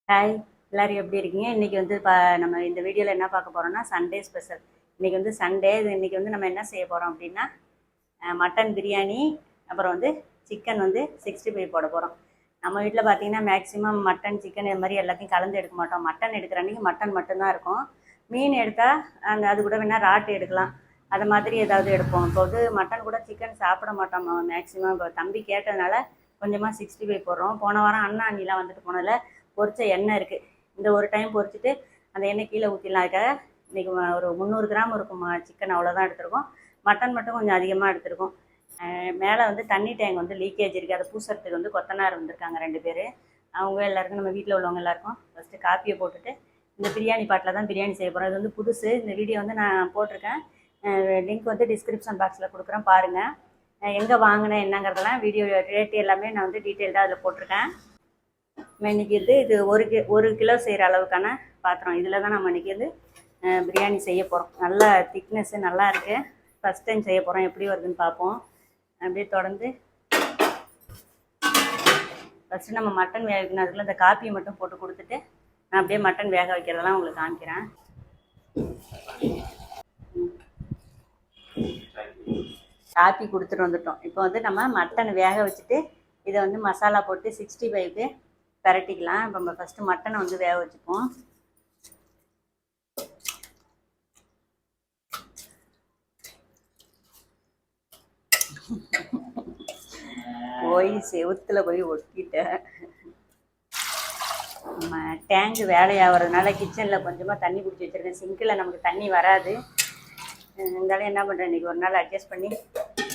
Hi, எல்லாரும் எப்படி இருக்கீங்க? இன்றைக்கி வந்து நம்ம இந்த வீடியோவில் என்ன பார்க்க போகிறோம்னா சண்டே ஸ்பெஷல். இன்றைக்கி வந்து சண்டே. இன்றைக்கி வந்து நம்ம என்ன செய்ய போகிறோம் அப்படின்னா மட்டன் பிரியாணி, அப்புறம் வந்து சிக்கன் வந்து 65 போட போகிறோம். நம்ம வீட்டில் பார்த்தீங்கன்னா மேக்ஸிமம் மட்டன் சிக்கன் இது மாதிரி எல்லாத்தையும் கலந்து எடுக்க மாட்டோம். மட்டன் எடுக்கிற அன்றைக்கி மட்டன் மட்டும்தான் இருக்கும். மீன் எடுத்தால் அது கூட வேணால் ராட்டு எடுக்கலாம். அது மாதிரி ஏதாவது எடுப்போம். இப்போ வந்து மட்டன் கூட சிக்கன் சாப்பிட மாட்டோம் மேக்ஸிமம். இப்போ தம்பி கேட்டதுனால கொஞ்சமாக 65 போடுறோம். போன வாரம் அண்ணா அண்ணிலாம் வந்துட்டு போனதில் பொரிச்ச எண்ணெய் இருக்குது. இந்த ஒரு டைம் பொரிச்சிட்டு அந்த எண்ணெய் கீழே ஊற்றிடலாம். அதுக்காக இன்றைக்கி ஒரு 300 கிராம் இருக்கும் சிக்கன், அவ்வளோதான் எடுத்துருக்கோம். மட்டன் மட்டும் கொஞ்சம் அதிகமாக எடுத்துருக்கோம். மேலே வந்து தண்ணி டேங்க் வந்து லீக்கேஜ் இருக்குது. அதை பூசுறதுக்கு வந்து கொத்தனார் வந்திருக்காங்க 2 பேர். அவங்க எல்லாருக்கும், நம்ம வீட்டில் உள்ளவங்க எல்லாருக்கும் ஃபஸ்ட்டு காப்பியை போட்டுட்டு இந்த பிரியாணி பாட்டில் தான் பிரியாணி செய்ய போகிறோம். இது வந்து புதுசு. இந்த வீடியோ வந்து நான் போட்டிருக்கேன். லிங்க் வந்து டிஸ்கிரிப்ஷன் பாக்ஸில் கொடுக்குறேன், பாருங்கள். எங்கே வாங்கினேன் என்னங்கிறதெல்லாம் வீடியோ ரேட்டு எல்லாமே நான் வந்து டீட்டெயில்டாக அதில் போட்டிருக்கேன். நம்ம இன்றைக்கி வந்து இது 1 கிலோ செய்கிற அளவுக்கான பாத்திரம். இதில் தான் நம்ம இன்றைக்கி வந்து பிரியாணி செய்ய போகிறோம். நல்ல திக்னஸ்ஸு நல்லா இருக்குது. ஃபஸ்ட் டைம் செய்ய போகிறோம், எப்படி வருதுன்னு பார்ப்போம். அப்படியே தொடர்ந்து ஃபஸ்ட்டு நம்ம மட்டன் வேக வைக்கணும். அதுக்குள்ள இந்த காப்பியை மட்டும் போட்டு கொடுத்துட்டு நான் அப்படியே மட்டன் வேக வைக்கிறதெல்லாம் உங்களுக்கு காமிக்கிறேன். காப்பி கொடுத்துட்டு வந்துட்டோம். இப்போ வந்து நம்ம மட்டன் வேக வச்சுட்டு இதை வந்து மசாலா போட்டு 65க்கு பரட்டிக்கலாம். இப்போ நம்ம ஃபஸ்ட்டு மட்டனை வந்து வேக வச்சுப்போம். போய் செவுத்தில் போய் ஒட்டிட்டேன். நம்ம டேங்கு வேலையாகிறதுனால கிச்சனில் கொஞ்சமாக தண்ணி பிடிச்சி வச்சுருக்கேன். சிங்கில் நமக்கு தண்ணி வராது. இருந்தாலும் என்ன பண்ணுறேன், இன்றைக்கி ஒரு நாள் அட்ஜஸ்ட் பண்ணி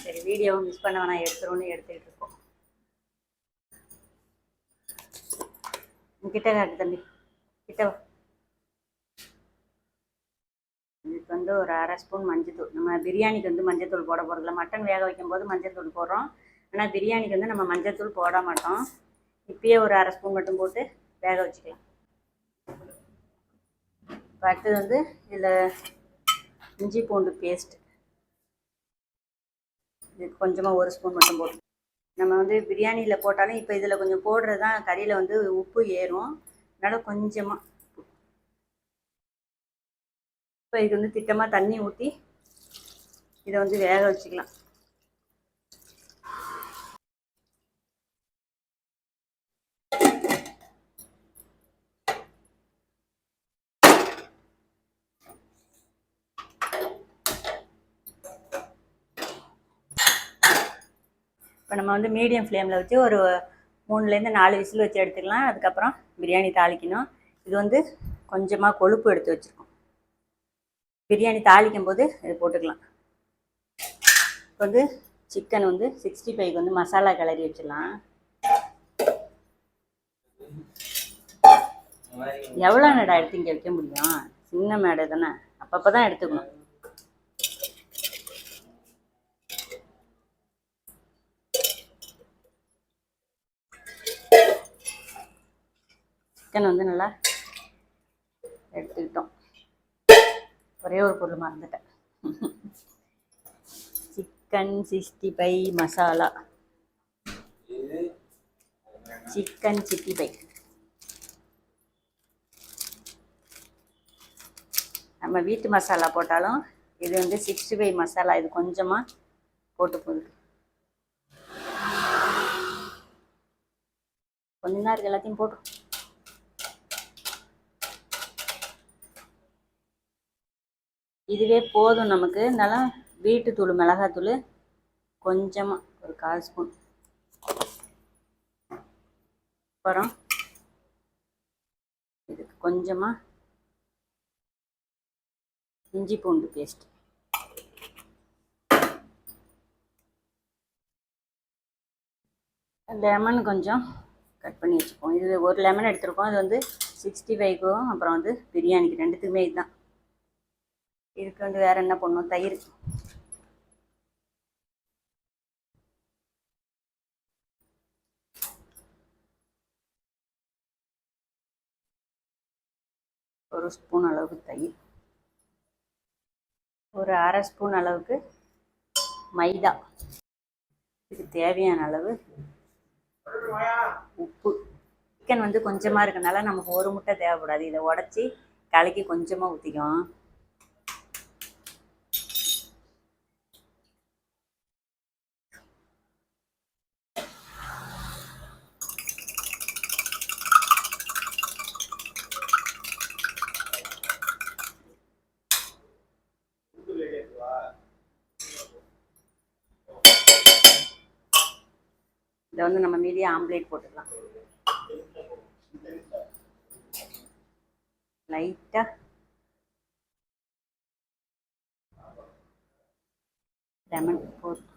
சரி வீடியோவும் மிஸ் பண்ண வேணாம் எடுத்துருவோன்னு எடுத்துக்கிட்டு இருக்கோம். கிட்ட காட்டு தம்பி, கிட்ட. இதுக்கு வந்து ஒரு 1/2 ஸ்பூன் மஞ்சத்தூள். நம்ம பிரியாணிக்கு வந்து மஞ்சத்தூள் போட போகிறதில்ல. மட்டன் வேக வைக்கும் போது மஞ்சத்தூள் போடுறோம். ஆனால் பிரியாணிக்கு வந்து நம்ம மஞ்சத்தூள் போட மாட்டோம். இப்பயே ஒரு 1/2 ஸ்பூன் மட்டும் போட்டு வேக வச்சுக்கலாம். இப்போ அடுத்தது வந்து இதில் இஞ்சி பூண்டு பேஸ்ட், இது கொஞ்சமாக 1 ஸ்பூன் மட்டும் போட்டு. நம்ம வந்து பிரியாணியில் போட்டாலும் இப்போ இதில் கொஞ்சம் போடுறது தான் கறியில் வந்து உப்பு ஏறும். அதனால் கொஞ்சமாக இப்போ இது வந்து திட்டமாக தண்ணி ஊற்றி இதை வந்து வேக வச்சுக்கலாம். இப்போ நம்ம வந்து மீடியம் ஃப்ளேமில் வச்சு ஒரு 3லேருந்து 4 விசில் வச்சு எடுத்துக்கலாம். அதுக்கப்புறம் பிரியாணி தாளிக்கணும். இது வந்து கொஞ்சமாக கொழுப்பு எடுத்து வச்சுருக்கோம். பிரியாணி தாளிக்கும் போது இது போட்டுக்கலாம். இப்போ வந்து சிக்கன் வந்து 65க்கு வந்து மசாலா கிளறி வச்சிடலாம். எவ்வளோ நேரம் எடுத்து இங்கே வைக்க முடியும்? சின்ன மேடை தானே, அப்பப்போ தான் எடுத்துக்கணும். சிக்கன் வந்து நல்லா எடுத்துக்கிட்டோம். ஒரே ஒரு பொருள் மறந்துட்டேன். Chicken 65 masala, chicken 65. நம்ம வீட்டு மசாலா போட்டாலும் இது வந்து 65 மசாலா. இது கொஞ்சமாக போட்டு போகுது. கொஞ்ச நேரம் எல்லாத்தையும் போட்டு இதுவே போதும் நமக்கு. இருந்தாலும் வீட்டுத்தூள் மிளகாத்தூள் கொஞ்சமாக ஒரு 1/4 ஸ்பூன். அப்புறம் இதுக்கு கொஞ்சமாக இஞ்சி பூண்டு பேஸ்ட். லெமன் கொஞ்சம் கட் பண்ணி வச்சுப்போம். இது ஒரு லெமன் எடுத்துருக்கோம். இது வந்து 65க்கும் அப்புறம் வந்து பிரியாணிக்கு 2த்துக்குமே இதுதான். இதுக்கு வந்து வேறு என்ன பண்ணணும்? தயிர். ஒரு ஸ்பூன் அளவுக்கு தயிர், ஒரு 1/2 ஸ்பூன் அளவுக்கு மைதா, இதுக்கு தேவையான அளவு உப்பு, சிக்கன் வந்து கொஞ்சமாக இருக்கனால நமக்கு ஒரு முட்டை தேவைப்படாது. இதை உடச்சி கலக்கி கொஞ்சமாக ஊற்றிக்கும். இதை வந்து நம்ம மீடியம் ஆம்லேட் போட்டுக்கலாம். லைட்டாக லெமன் போட்டு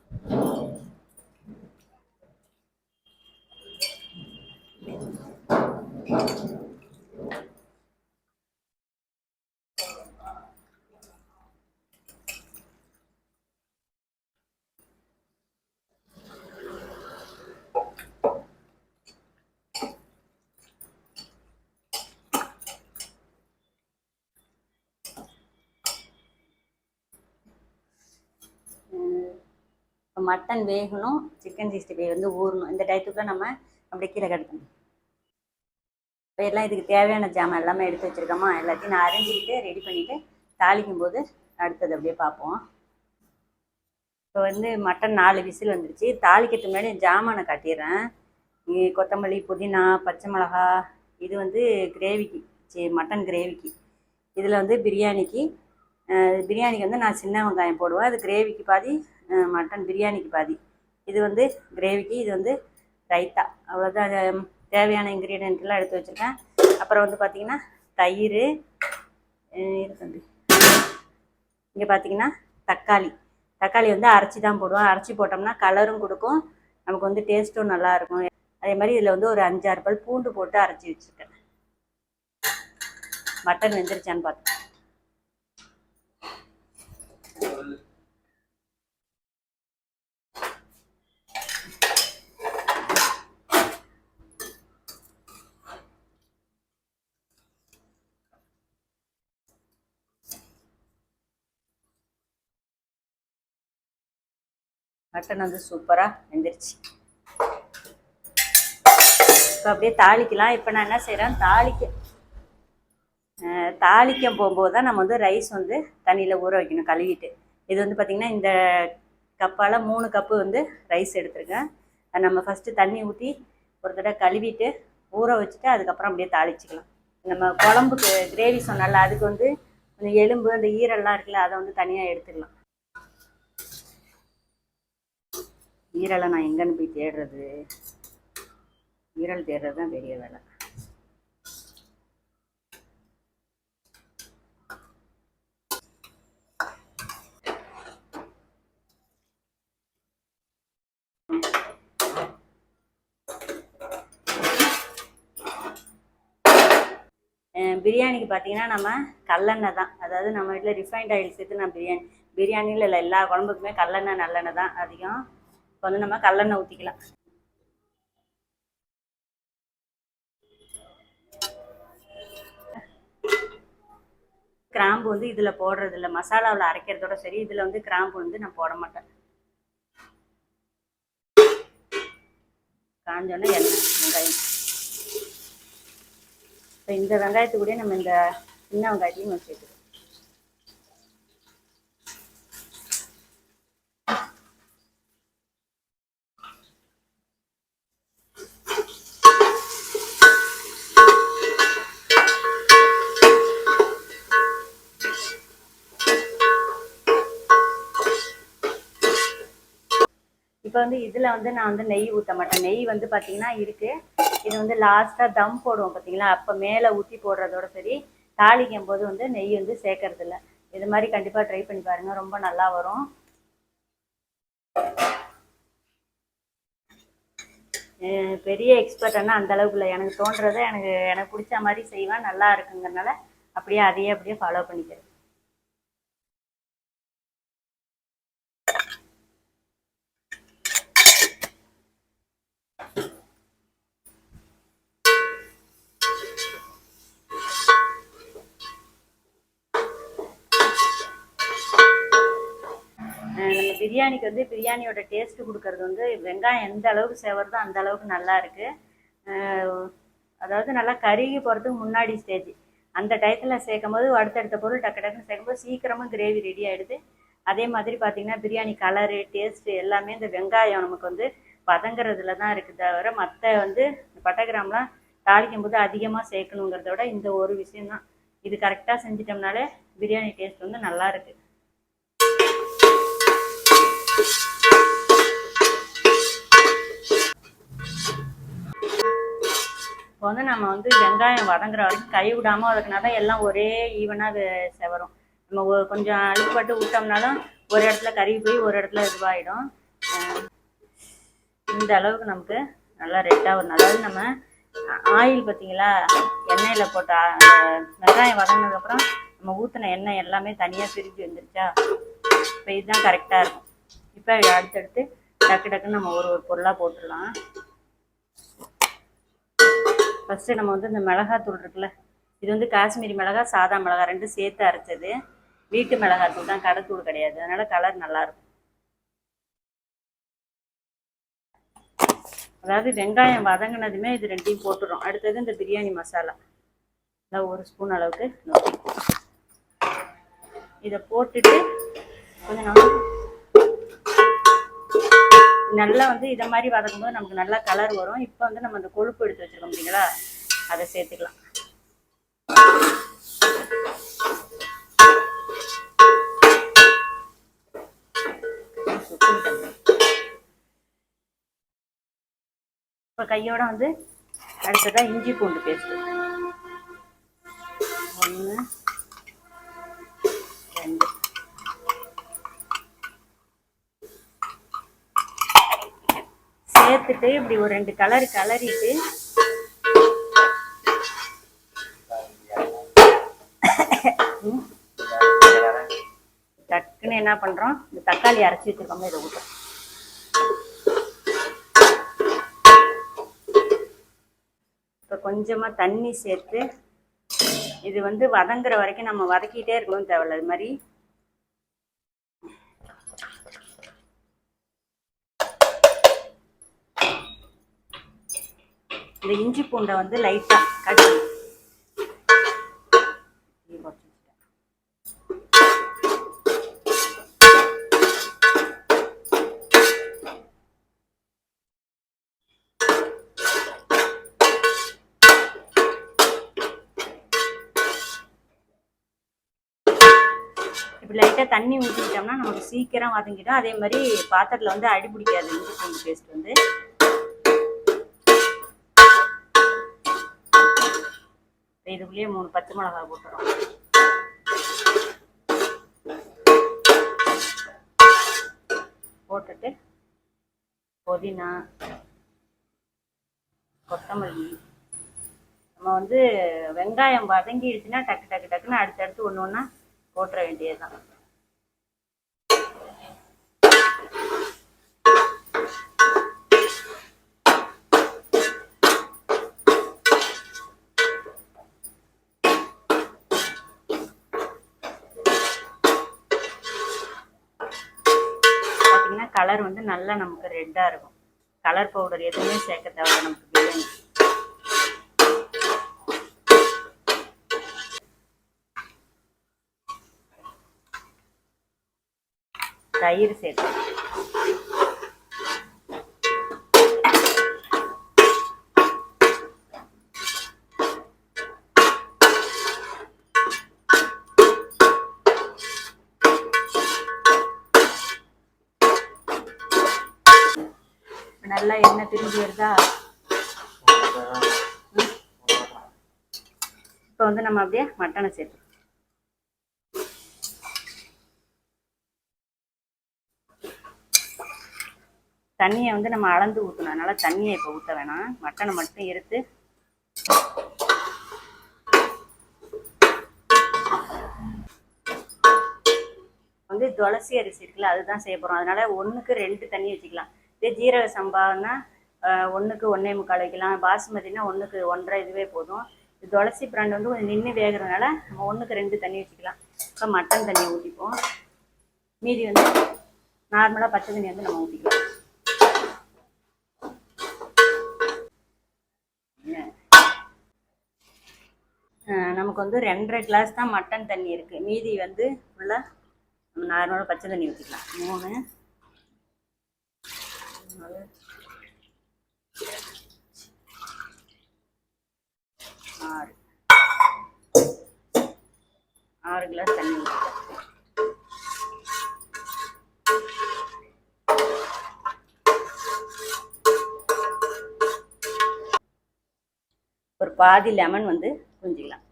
மட்டன் வேகணும், சிக்கன் 65 வந்து ஊறணும். இந்த டயத்துக்குள்ள நம்ம அப்படியே கீழே கட்டணும். இப்போ எல்லாம் இதுக்கு தேவையான ஜாமான் எல்லாமே எடுத்து வச்சுருக்கோமா, எல்லாத்தையும் நான் அரைஞ்சிக்கிட்டு ரெடி பண்ணிவிட்டு தாளிக்கும் போது அடுத்தது அப்படியே பார்ப்போம். இப்போ வந்து மட்டன் 4 விசில் வந்துடுச்சு. தாளிக்கிறதுக்கு முன்னாடி ஜாமானை காட்டிடுறேன். கொத்தமல்லி, புதினா, பச்சை மிளகா, இது வந்து கிரேவிக்கு, மட்டன் கிரேவிக்கு. இதில் வந்து பிரியாணிக்கு வந்து நான் சின்ன வெங்காயம் போடுவேன். அது கிரேவிக்கு பாதி, மட்டன் பிரியாணிக்கு பாதி. இது வந்து கிரேவிக்கு, இது வந்து ரைத்தா. அவ்வளோதான். தேவையான இன்க்ரீடியன்ட்லாம் எடுத்து வச்சுருக்கேன். அப்புறம் வந்து பார்த்திங்கன்னா தயிர், இங்கே பார்த்திங்கன்னா தக்காளி வந்து அரைச்சி தான் போடுவோம். அரைச்சி போட்டோம்னா கலரும் கொடுக்கும், நமக்கு வந்து டேஸ்ட்டும் நல்லாயிருக்கும். அதே மாதிரி இதில் வந்து ஒரு 5-6 பல் பூண்டு போட்டு அரைச்சி வச்சுருக்கேன். மட்டன் வெந்துருச்சான்னு பார்த்தேன். மட்டன் வந்து சூப்பராக வெந்துருச்சு. இப்போ அப்படியே தாளிக்கலாம். இப்போ நான் என்ன செய்கிறேன், தாளிக்க போகும்போது தான் நம்ம வந்து ரைஸ் வந்து தண்ணியில் ஊற வைக்கணும், கழுவிட்டு. இது வந்து பார்த்திங்கன்னா இந்த கப்பால் 3 கப்பு வந்து ரைஸ் எடுத்துருக்கேன். அதை நம்ம ஃபஸ்ட்டு தண்ணி ஊற்றி ஒரு தடவை கழுவிட்டு ஊற வச்சுட்டு அதுக்கப்புறம் அப்படியே தாளிச்சிக்கலாம். நம்ம குழம்புக்கு கிரேவி சொன்னால அதுக்கு வந்து கொஞ்சம் எலும்பு, அந்த ஈரல்லாம் இருக்குல்ல, அதை வந்து தனியாக எடுத்துக்கலாம். ஈரலை நான் எங்கன்னு போய் தேடுறது? ஈரல் தேடுறது தான் பெரிய வேலை. பிரியாணிக்கு பார்த்தீங்கன்னா நம்ம கல்லெண்ணெய் தான், அதாவது நம்ம வீட்டில் ரிஃபைண்ட் ஆயில் சேர்த்து நான் பிரியாணியில் இல்லை எல்லா குழம்புக்குமே கல்லெண்ணெய் நல்லெண்ணெய் தான் அதிகம். இப்போ வந்து நம்ம கல்லெண்ணெய் ஊற்றிக்கலாம். கிராம்பு வந்து இதில் போடுறது இல்லை, மசாலாவில் அரைக்கிறதோட சரி. இதில் வந்து கிராம்பு வந்து நான் போட மாட்டேன். காஞ்சோன்னே எண்ணெய், வெங்காயம். இப்போ இந்த வெங்காயத்துக்கூட நம்ம இந்த சின்ன வெங்காயத்தையும் நம்ம சேர்த்துக்கணும். இப்போ வந்து இதில் வந்து நான் வந்து நெய் ஊற்ற மாட்டேன். நெய் வந்து பார்த்திங்கன்னா இருக்குது. இது வந்து லாஸ்ட்டாக தம் போடுவோம் பார்த்தீங்களா, அப்போ மேலே ஊற்றி போடுறதோட சரி. தாளிக்கும் போது வந்து நெய் வந்து சேர்க்கறதில்ல. இது மாதிரி கண்டிப்பாக ட்ரை பண்ணி பாருங்கள், ரொம்ப நல்லா வரும். பெரிய எக்ஸ்பர்ட்னா அந்த அளவுக்கு இல்லை, எனக்கு தோன்றதை எனக்கு பிடிச்ச மாதிரி செய்வேன். நல்லா இருக்குங்கிறனால அப்படியே அதையே அப்படியே ஃபாலோ பண்ணிக்கிறேன். நம்ம பிரியாணிக்கு வந்து பிரியாணியோட டேஸ்ட்டு கொடுக்கறது வந்து வெங்காயம் எந்த அளவுக்கு சேவறதோ அந்த அளவுக்கு நல்லா இருக்குது. அதாவது நல்லா கருகி போகிறதுக்கு முன்னாடி ஸ்டேஜ். அந்த டயத்தில் சேர்க்கும் போது அடுத்தடுத்த பொருள் டக்கு டக்குன்னு சேர்க்கும்போது சீக்கிரமாக கிரேவி ரெடி ஆகிடுது. அதே மாதிரி பார்த்திங்கன்னா பிரியாணி கலரு டேஸ்ட்டு எல்லாமே இந்த வெங்காயம் நமக்கு வந்து வதங்குறதுல தான் இருக்குது தவிர மற்ற வந்து பட்டை கிராம்லாம் தாளிக்கும் போது அதிகமாக சேர்க்கணுங்கிறத விட இந்த ஒரு விஷயம்தான். இது கரெக்டாக செஞ்சிட்டோம்னாலே பிரியாணி டேஸ்ட் வந்து நல்லா இருக்குது. இப்போ வந்து நம்ம வந்து வெங்காயம் வதங்குற வரைக்கும் கை விடாமல் வதக்கினா தான் எல்லாம் ஒரே ஈவனாக செவரும். நம்ம கொஞ்சம் அழுப்பட்டு விட்டோம்னாலும் ஒரு இடத்துல கருகி போய் ஒரு இடத்துல இதுவாகிடும். இந்த அளவுக்கு நமக்கு நல்லா ரெட்டாக வரும். அதாவது நம்ம ஆயில் பார்த்தீங்களா, எண்ணெயில் போட்ட வெங்காயம் வதங்கினதுக்கப்புறம் நம்ம ஊற்றின எண்ணெய் எல்லாமே தனியாக பிரிஞ்சு வந்துருச்சா. இப்போ இதுதான் கரெக்டாக இருக்கும். இப்போ அடுத்தடுத்து டக்கு டக்குன்னு நம்ம ஒரு பொருளாக போட்டுடலாம். ஃபஸ்ட்டு நம்ம வந்து இந்த மிளகாத்தூள் இருக்குல்ல, இது வந்து காஷ்மீரி மிளகாய் சாதா மிளகாய் ரெண்டும் சேர்த்து அரைச்சது. வீட்டு மிளகாத்தூள் தான், கடைத்தூள் கிடையாது. அதனால் கலர் நல்லாயிருக்கும். அதாவது வெங்காயம் வதங்கினதுமே இது ரெண்டையும் போட்டுடும். அடுத்தது இந்த பிரியாணி மசாலா இல்லை ஒரு ஸ்பூன் அளவுக்கு இதை போட்டுட்டு கொஞ்சம் நல்லா வந்து இதை மாதிரி வதக்கும்போது நமக்கு நல்லா கலர் வரும். இப்போ வந்து நம்ம அந்த கொழுப்பு எடுத்து வச்சுருக்கோம் இல்லைங்களா, அதை சேர்த்துக்கலாம். இப்போ கையோட வந்து அடுத்ததான் இஞ்சி பூண்டு பேஸ்ட் 1 2 சேர்த்துட்டு இப்படி ஒரு 2 கலரிட்டு டக்குன்னு என்ன பண்ணுறோம், இந்த தக்காளி அரைச்சி வச்சுருக்கோம் இதை ஊற்றுறோம். இப்போ கொஞ்சமாக தண்ணி சேர்த்து இது வந்து வதங்குற வரைக்கும் நம்ம வதக்கிட்டே இருக்கணும்னு தேவையில்ல. இது மாதிரி இந்த இஞ்சி பூண்டை வந்து லைட்டாக கட்டி இப்படி லைட்டாக தண்ணி ஊற்றிக்கிட்டோம்னா நமக்கு சீக்கிரம் வதங்கிடும். அதே மாதிரி பாத்திரத்தில் வந்து அடி பிடிக்காது. இஞ்சி பூண்டு பேஸ்ட் வந்து இதுக்குள்ளேயே 3 பச்சை மிளகாய் போட்டுறோம். போட்டுட்டு புதினா கொத்தமல்லி நம்ம வந்து வெங்காயம் வதங்கிடுச்சுன்னா டக்கு டக்கு டக்குன்னு அடுத்தடுத்து ஒன்று ஒன்றா போட்டுற வேண்டியதுதான். பார்த்தீங்கன்னா கலர் வந்து நல்லா நமக்கு ரெட்டாக இருக்கும். கலர் பவுடர் எதுவுமே சேர்க்க தேவை நமக்கு பிரியாணி. தயிர் சேர்த்து நல்லா எண்ணெய் பிரிஞ்சு வருதா. இப்போ வந்து நம்ம அப்படியே மட்டனை சேர்த்து தண்ணியை வந்து நம்ம அளந்து ஊற்றணும். அதனால் தண்ணியை இப்போ ஊற்ற வேணாம், மட்டனை மட்டும் எடுத்து வந்து துளசி அரிசி இருக்குல்ல அதுதான் செய்ய போகிறோம். அதனால் 1க்கு 2 தண்ணி வச்சுக்கலாம். இதே ஜீரக சம்பான்னா 1க்கு 1.25 வைக்கலாம். பாசுமதினா 1க்கு 1.5 இதுவே போதும். இது துளசி பிராண்ட் வந்து கொஞ்சம் நின்று வேகிறதுனால நம்ம 1க்கு 2 தண்ணி வச்சுக்கலாம். இப்போ மட்டன் தண்ணியை ஊற்றிப்போம். மீதி வந்து நார்மலாக பச்சை தண்ணி வந்து நம்ம ஊற்றிக்கலாம். நமக்கு வந்து 2.5 கிளாஸ் தான் மட்டன் தண்ணி இருக்குது. மீதி வந்து ஃபுல்லாக நம்ம நார்மலாக பச்சை தண்ணி ஊற்றிக்கலாம். 3 4 6 கிளாஸ் தண்ணி ஊற்றிக்கலாம். ஒரு பாதி லெமன் வந்து புரிஞ்சிக்கலாம்.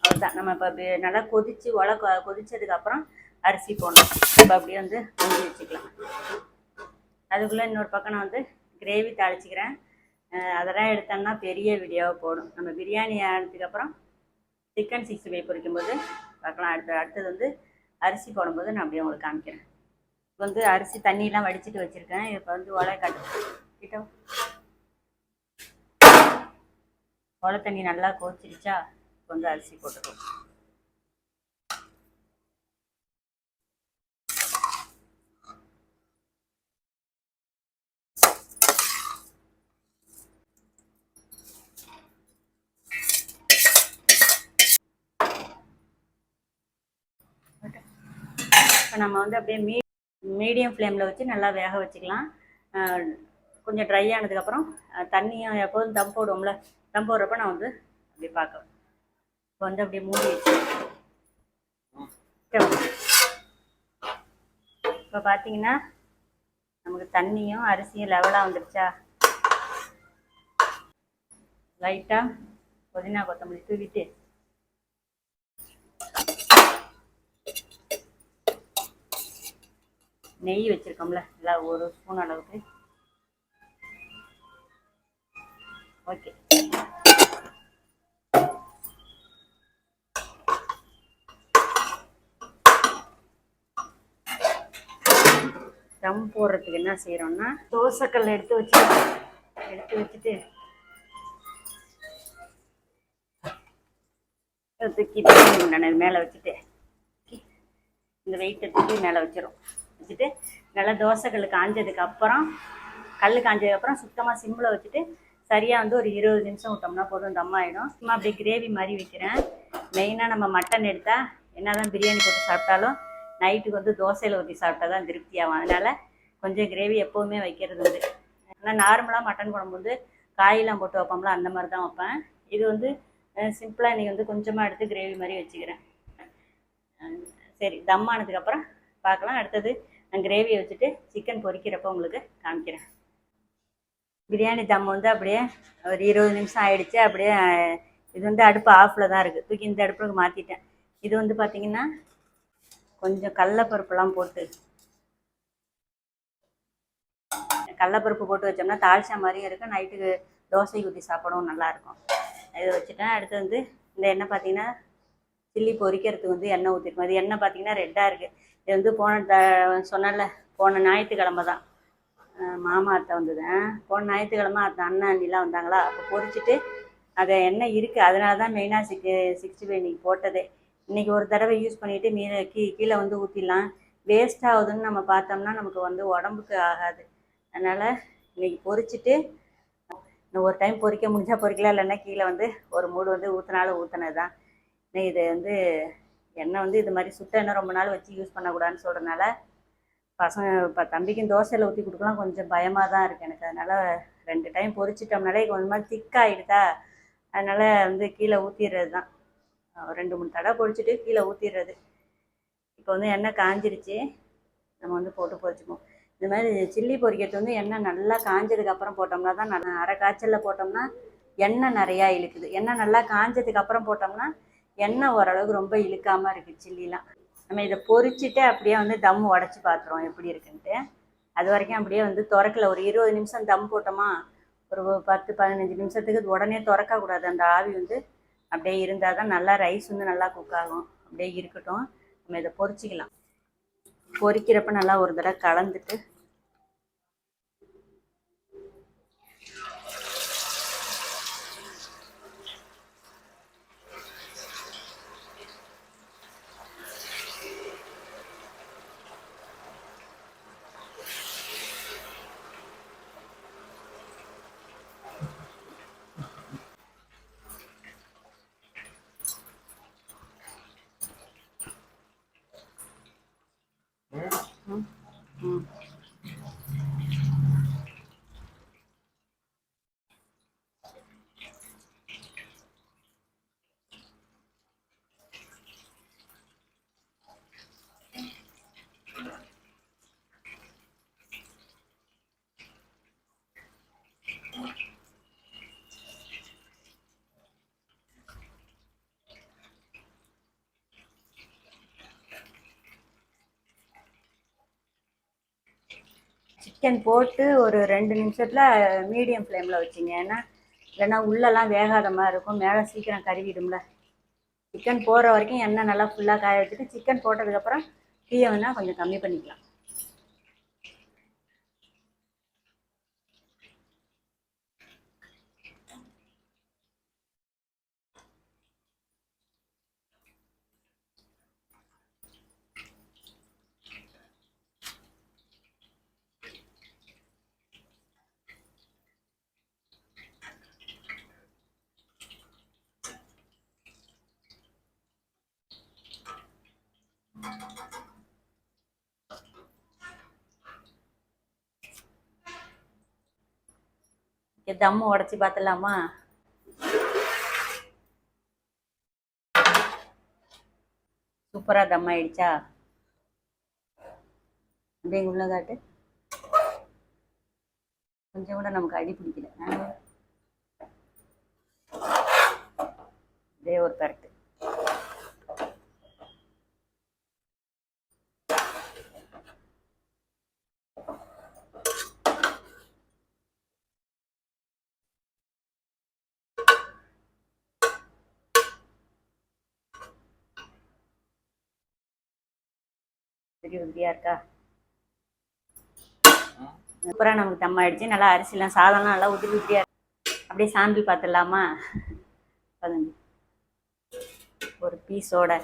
அவ்வளோதான். நம்ம இப்போ அப்படி நல்லா கொதித்து கொதிச்சதுக்கப்புறம் அரிசி போடணும். இப்போ அப்படியே வந்து ஊற்றி வச்சுக்கலாம். அதுக்குள்ளே இன்னொரு பக்கம் நான் வந்து கிரேவி தாளிச்சிக்கிறேன். அதெல்லாம் எடுத்தோம்னா பெரிய வீடியோவாக போடும். நம்ம பிரியாணி ஆனதுக்கப்புறம் சிக்கன் 65 பொரிக்கும்போது பார்க்கலாம். அடுத்தது வந்து அரிசி போடும்போது நான் அப்படியே உங்களுக்கு காமிக்கிறேன். இப்போ வந்து அரிசி தண்ணியெலாம் வடிச்சிட்டு வச்சுருக்கேன். இப்போ வந்து ஒலை தண்ணி நல்லா கொதிச்சிருச்சா, இப்போ வந்து அரிசி போட்டுருவோம். இப்போ நம்ம வந்து அப்படியே மீடியம் ஃப்ளேமில் வச்சு நல்லா வேக வச்சுக்கலாம். கொஞ்சம் ட்ரை ஆனதுக்கப்புறம் தண்ணியும் எப்போதும் தம் போடுவோம்ல, தம் போடுறப்ப நான் வந்து அப்படி பார்க்குறேன். இப்போ வந்து அப்படியே மூடி வச்சு இப்போ பார்த்தீங்கன்னா நமக்கு தண்ணியும் அரிசியும் லெவலாக வந்துடுச்சா. லைட்டாக புதினா கொத்தமல்லி தூவிட்டு நெய் வச்சுருக்கோம்ல எல்லாம் 1 ஸ்பூன் அளவுக்கு. ஓகே, தம் போடுறதுக்கு என்ன செய்கிறோம்னா, தோசைக்கல் எடுத்து வச்சுட்டு தூக்கி மேலே வச்சுட்டு இந்த வெயிட்டை தூக்கி மேலே வச்சுட்டு நல்லா தோசைக்கல் காஞ்சதுக்கப்புறம் சுத்தமாக சிம்மில் வச்சுட்டு சரியாக வந்து ஒரு 20 நிமிஷம் விட்டோம்னா போதும், தம் ஆகிடும். சும்மா அப்படியே கிரேவி மாதிரி வைக்கிறேன். மெயினாக நம்ம மட்டன் எடுத்தால் என்ன தான் பிரியாணி போட்டு சாப்பிட்டாலும் நைட்டுக்கு வந்து தோசையில் ஊற்றி சாப்பிட்டா தான் திருப்தியாகும். அதனால் கொஞ்சம் கிரேவி எப்போவுமே வைக்கிறது உண்டு. ஆனால் நார்மலாக மட்டன் குழம்பு வந்து காயெல்லாம் போட்டு வைப்போம்ல, அந்த மாதிரி தான் வைப்பேன். இது வந்து சிம்பிளாக இன்றைக்கி வந்து கொஞ்சமாக எடுத்து கிரேவி மாதிரி வச்சுக்கிறேன். சரி, தம் ஆனதுக்கப்புறம் பார்க்கலாம். அடுத்தது நான் கிரேவியை வச்சுட்டு சிக்கன் பொரிக்கிறப்ப உங்களுக்கு காமிக்கிறேன். பிரியாணி தம் வந்து அப்படியே ஒரு 20 நிமிஷம் ஆகிடுச்சு. அப்படியே இது வந்து அடுப்பு ஆஃபில் தான் இருக்குது. தூக்கி இந்த அடுப்புக்கு மாற்றிட்டேன். இது வந்து பார்த்திங்கன்னா கொஞ்சம் கடலப்பருப்புலாம் போட்டு வச்சோம்னா தாளிச்சா மாதிரியும் இருக்கும். நைட்டுக்கு தோசைக்கு ஊற்றி சாப்பிடவும் நல்லாயிருக்கும். இதை வச்சுட்டேன். அடுத்து வந்து இந்த எண்ணெய் பார்த்திங்கன்னா சில்லி பொரிக்கிறதுக்கு வந்து எண்ணெய் ஊற்றிருக்கும். அது எண்ணெய் பார்த்திங்கன்னா ரெட்டாக இருக்குது. இது வந்து சொன்னல போன ஞாயிற்றுக்கிழமை தான் மாமா அத்தை வந்ததுதான். போன ஞாயிற்றுக்கிழமை அண்ணன் அண்ணிலாம் வந்தாங்களா, அப்போ பொரிச்சிட்டு அதை எண்ணெய் இருக்குது. அதனால தான் மெயினாக 65 இன்றைக்கி போட்டதே. இன்றைக்கி ஒரு தடவை யூஸ் பண்ணிவிட்டு கீழே வந்து ஊற்றிடலாம். வேஸ்ட் ஆகுதுன்னு நம்ம பார்த்தோம்னா நமக்கு வந்து உடம்புக்கு ஆகாது. அதனால் இன்றைக்கி பொரிச்சிட்டு ஒரு டைம் பொரிக்க முடிஞ்சால் பொரிக்கலாம், இல்லைன்னா கீழே வந்து ஒரு மூடு வந்து ஊற்றினாலும் ஊற்றினது தான். இது வந்து எண்ணெய் வந்து இது மாதிரி சுட்ட எண்ணெய் ரொம்ப நாள் வச்சு யூஸ் பண்ணக்கூடாதுன்னு சொல்கிறதுனால இப்போ தம்பிக்கும் தோசையில் ஊற்றி கொடுக்கலாம் கொஞ்சம் பயமாக தான் இருக்குது எனக்கு. அதனால் 2 டைம் பொரிச்சிட்டோம்னாலே கொஞ்சம் மாதிரி திக்காகிடுதா, அதனால் வந்து கீழே ஊற்றிடுறது தான். 2-3 தடவை பொரிச்சிட்டு கீழே ஊற்றிடுறது. இப்போ வந்து எண்ணெய் காஞ்சிருச்சு, நம்ம வந்து போட்டு பொரிச்சுப்போம். இந்த மாதிரி சில்லி பொரிக்கிறது வந்து எண்ணெய் நல்லா காஞ்சதுக்கப்புறம் போட்டோம்னா தான் நல்லா. அரை காய்ச்சலில் போட்டோம்னா எண்ணெய் நிறையா இழுக்குது. எண்ணெய் நல்லா காஞ்சதுக்கப்புறம் போட்டோம்னா எண்ணெய் ஓரளவுக்கு ரொம்ப இழுக்காமல் இருக்குது சில்லிலாம். நம்ம இதை பொரிச்சிட்டு அப்படியே வந்து தம் உடச்சி பார்த்துருவோம் எப்படி இருக்குன்ட்டு. அது வரைக்கும் அப்படியே வந்து திறக்கல. ஒரு 20 நிமிஷம் தம் போட்டோமா, ஒரு 10-15 நிமிஷத்துக்கு உடனே திறக்கக்கூடாது. அந்த ஆவி வந்து அப்படியே இருந்தால் தான் நல்லா ரைஸ் வந்து நல்லா குக் ஆகும். அப்படியே இருக்கட்டும், நம்ம இதை பொரிச்சிக்கலாம். பொரிக்கிறப்ப நல்லா ஒரு தடவை கலந்துட்டு சிக்கன் போட்டு ஒரு 2 நிமிஷத்தில் மீடியம் ஃப்ளேமில் வச்சுங்க. ஏன்னா இல்லைன்னா உள்ளெல்லாம் வேகாத மாதிரி இருக்கும், மேலே சீக்கிரம் கருவிடும்ல. சிக்கன் போடுற வரைக்கும் எண்ணெய் நல்லா ஃபுல்லாக காய வச்சுட்டு சிக்கன் போட்டதுக்கப்புறம் தீயை வேணால் கொஞ்சம் கம்மி பண்ணிக்கலாம். தம்மு உடச்சி பார்த்துடலாமா? சூப்பராக தம் ஆயிடுச்சா? அப்படியே உள்ள காட்டு. கொஞ்சம் கூட நமக்கு அடி பிடிக்கல. இதே ஒரு கரெக்டு. பெரிய உதிரியா இருக்கா? சூப்பராக நமக்கு தம் ஆயிடுச்சு. நல்லா அரிசிலாம் சாதம்லாம் நல்லா உதிரி உதிரியா இருக்கு. அப்படியே சாம்பிள் பார்த்துடலாமா? ஒரு பீஸோட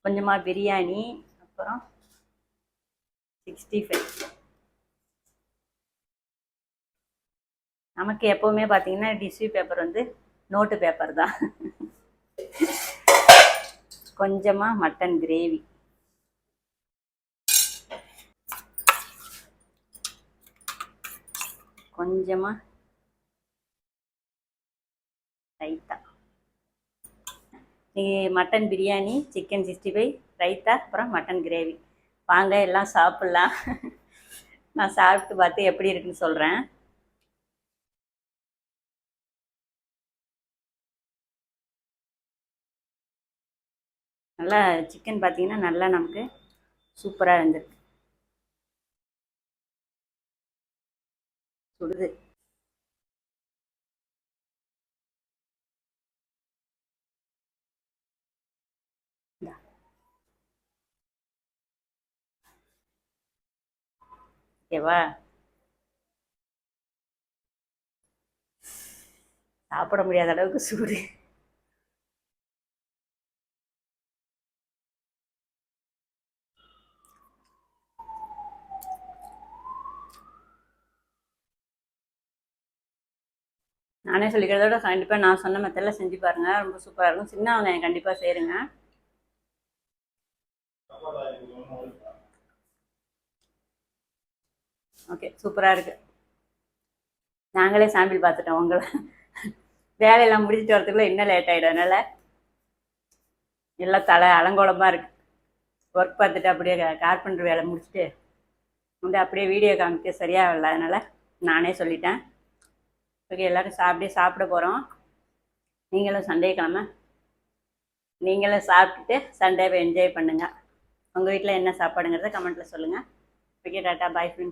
கொஞ்சமாக பிரியாணி, அப்புறம் 65. நமக்கு எப்போவுமே பார்த்தீங்கன்னா டிஷ்யூ பேப்பர் வந்து நோட்டு பேப்பர் தான். கொஞ்சமாக மட்டன் கிரேவி, கொஞ்சமாக ரைத்தா. மட்டன் பிரியாணி, சிக்கன் 65, ரைத்தா, அப்புறம் மட்டன் கிரேவி. வாங்க எல்லாம் சாப்பிட்லாம். நான் சாப்பிட்டு பார்த்து எப்படி இருக்குன்னு சொல்கிறேன். நல்லா சிக்கன் பார்த்தீங்கன்னா நல்லா நமக்கு சூப்பராக இருந்திருக்கு. சுடுது. ஓகேவா? சாப்பிட முடியாத அளவுக்கு சூடு. நானே சொல்லிக்கிறத விட கண்டிப்பாக நான் சொன்ன மெத்தடில் செஞ்சு பாருங்கள், ரொம்ப சூப்பராக இருக்கும். சின்ன வெங்காயம் கண்டிப்பாக செய்யுங்க. ஓகே, சூப்பராக இருக்குது. நாங்களே சாம்பிள் பார்த்துட்டோம். உங்களை வேலையெல்லாம் முடிச்சுட்டு வரதுக்குள்ளே இன்னும் லேட் ஆகிடும். அதனால் எல்லாம் தலை அலங்கோலமாக இருக்குது. ஒர்க் பார்த்துட்டு அப்படியே கார்பெண்டர் வேலை முடிச்சுட்டு வந்து அப்படியே வீடியோ காமிக்க சரியாக இல்லை. அதனால் நானே சொல்லிட்டேன். ஓகே, எல்லோரும் சாப்பிட போகிறோம். நீங்களும் சண்டே கிழமை நீங்களும் சாப்பிட்டுட்டு சண்டேவை என்ஜாய் பண்ணுங்கள். உங்கள் வீட்டில் என்ன சாப்பாடுங்கிறத கமெண்ட்டில் சொல்லுங்கள். Okay, tata, bye friends.